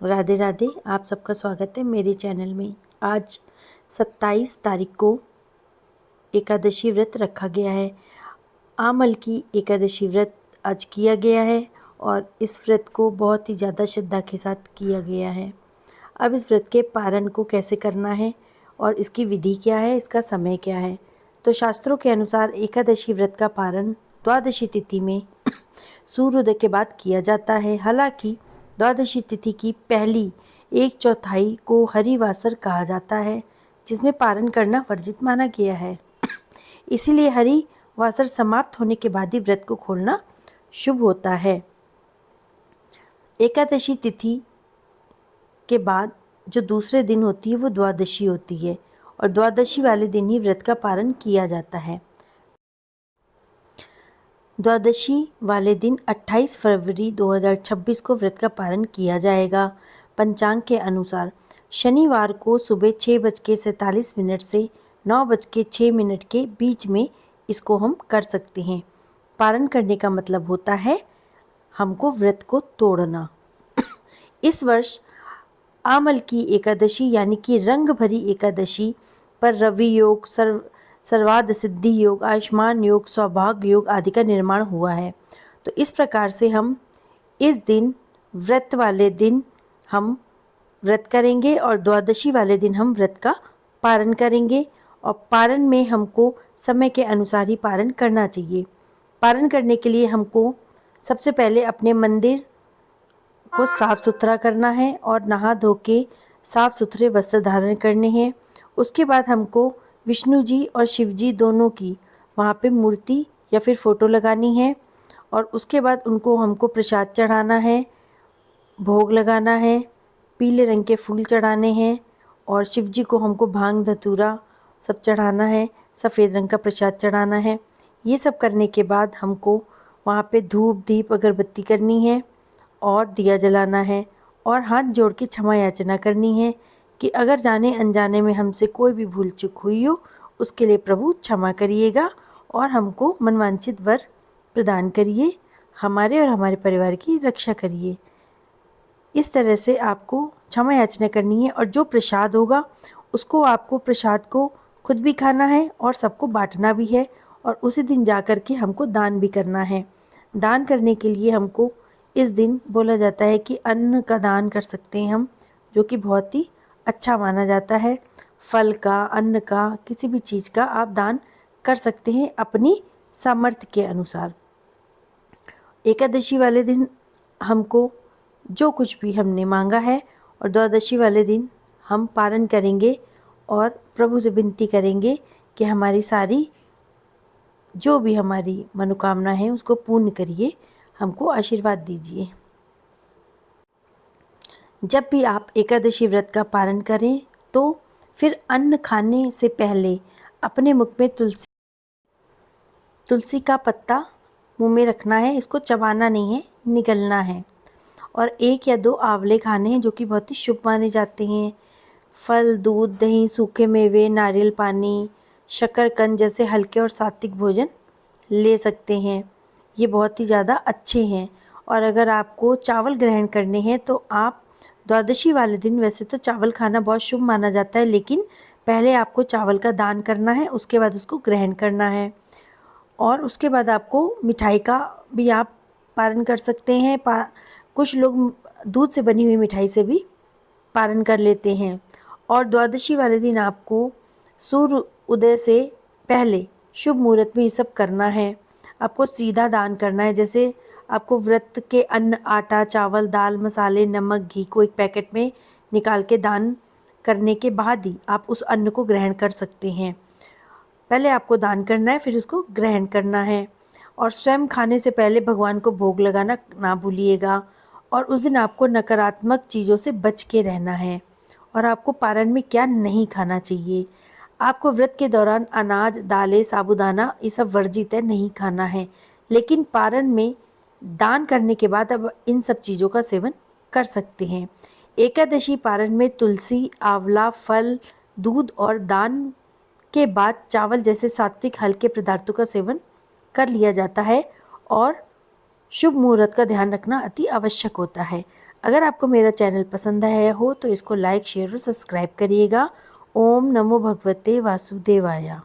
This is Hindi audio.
राधे राधे। आप सबका स्वागत है मेरे चैनल में। आज 27 तारीख को एकादशी व्रत रखा गया है। आमल की एकादशी व्रत आज किया गया है और इस व्रत को बहुत ही ज़्यादा श्रद्धा के साथ किया गया है। अब इस व्रत के पारण को कैसे करना है और इसकी विधि क्या है, इसका समय क्या है। तो शास्त्रों के अनुसार एकादशी व्रत का पारण द्वादशी तिथि में सूर्योदय के बाद किया जाता है। हालांकि द्वादशी तिथि की पहली 1/4 को हरिवासर कहा जाता है, जिसमें पारण करना वर्जित माना गया है। इसीलिए हरिवासर समाप्त होने के बाद ही व्रत को खोलना शुभ होता है। एकादशी तिथि के बाद जो दूसरे दिन होती है वो द्वादशी होती है और द्वादशी वाले दिन ही व्रत का पारण किया जाता है। द्वादशी वाले दिन 28 फरवरी 2026 को व्रत का पारण किया जाएगा। पंचांग के अनुसार शनिवार को सुबह 6:47 से 9:06 के बीच में इसको हम कर सकते हैं। पारण करने का मतलब होता है हमको व्रत को तोड़ना। इस वर्ष आमल की एकादशी यानी कि रंग भरी एकादशी पर रवि योग, सर्वार्थ सिद्धि योग, आयुष्मान योग, सौभाग्य योग आदि का निर्माण हुआ है। तो इस प्रकार से हम इस दिन व्रत वाले दिन हम व्रत करेंगे और द्वादशी वाले दिन हम व्रत का पारण करेंगे। और पारण में हमको समय के अनुसार ही पारण करना चाहिए। पारण करने के लिए हमको सबसे पहले अपने मंदिर को साफ सुथरा करना है और नहा धो के साफ सुथरे वस्त्र धारण करने हैं। उसके बाद हमको विष्णु जी और शिव जी दोनों की वहाँ पे मूर्ति या फिर फ़ोटो लगानी है और उसके बाद उनको हमको प्रसाद चढ़ाना है, भोग लगाना है, पीले रंग के फूल चढ़ाने हैं और शिव जी को हमको भांग धतूरा सब चढ़ाना है, सफ़ेद रंग का प्रसाद चढ़ाना है। ये सब करने के बाद हमको वहाँ पे धूप दीप अगरबत्ती करनी है और दिया जलाना है और हाथ जोड़ के क्षमा याचना करनी है कि अगर जाने अनजाने में हमसे कोई भी भूल चूक हुई हो उसके लिए प्रभु क्षमा करिएगा और हमको मनवांछित वर प्रदान करिए, हमारे और हमारे परिवार की रक्षा करिए। इस तरह से आपको क्षमा याचना करनी है और जो प्रसाद होगा उसको आपको प्रसाद को खुद भी खाना है और सबको बांटना भी है और उसी दिन जा कर के हमको दान भी करना है। दान करने के लिए हमको इस दिन बोला जाता है कि अन्न का दान कर सकते हैं हम, जो कि बहुत ही अच्छा माना जाता है। फल का, अन्न का, किसी भी चीज़ का आप दान कर सकते हैं अपनी सामर्थ्य के अनुसार। एकादशी वाले दिन हमको जो कुछ भी हमने मांगा है और द्वादशी वाले दिन हम पारण करेंगे और प्रभु से विनती करेंगे कि हमारी सारी जो भी हमारी मनोकामना है उसको पूर्ण करिए, हमको आशीर्वाद दीजिए। जब भी आप एकादशी व्रत का पारण करें तो फिर अन्न खाने से पहले अपने मुख में तुलसी का पत्ता मुंह में रखना है। इसको चबाना नहीं है, निगलना है। और 1 या 2 आंवले खाने हैं जो कि बहुत ही शुभ माने जाते हैं। फल, दूध, दही, सूखे मेवे, नारियल पानी, शकरकंद जैसे हल्के और सात्विक भोजन ले सकते हैं। ये बहुत ही ज़्यादा अच्छे हैं। और अगर आपको चावल ग्रहण करने हैं तो आप द्वादशी वाले दिन, वैसे तो चावल खाना बहुत शुभ माना जाता है, लेकिन पहले आपको चावल का दान करना है, उसके बाद उसको ग्रहण करना है। और उसके बाद आपको मिठाई का भी आप पारण कर सकते हैं। कुछ लोग दूध से बनी हुई मिठाई से भी पारण कर लेते हैं। और द्वादशी वाले दिन आपको सूर्य उदय से पहले शुभ मुहूर्त में ये सब करना है। आपको सीधा दान करना है। जैसे आपको व्रत के अन्न, आटा, चावल, दाल, मसाले, नमक, घी को एक पैकेट में निकाल के दान करने के बाद ही आप उस अन्न को ग्रहण कर सकते हैं। पहले आपको दान करना है, फिर उसको ग्रहण करना है। और स्वयं खाने से पहले भगवान को भोग लगाना ना भूलिएगा। और उस दिन आपको नकारात्मक चीज़ों से बच के रहना है। और आपको पारण में क्या नहीं खाना चाहिए, आपको व्रत के दौरान अनाज, दालें, साबूदाना ये सब वर्जित है, नहीं खाना है। लेकिन पारण में दान करने के बाद अब इन सब चीज़ों का सेवन कर सकते हैं। एकादशी पारण में तुलसी, आंवला, फल, दूध और दान के बाद चावल जैसे सात्विक हल्के पदार्थों का सेवन कर लिया जाता है। और शुभ मुहूर्त का ध्यान रखना अति आवश्यक होता है। अगर आपको मेरा चैनल पसंद आया हो तो इसको लाइक शेयर और सब्सक्राइब करिएगा। ओम नमो भगवते वासुदेवाय।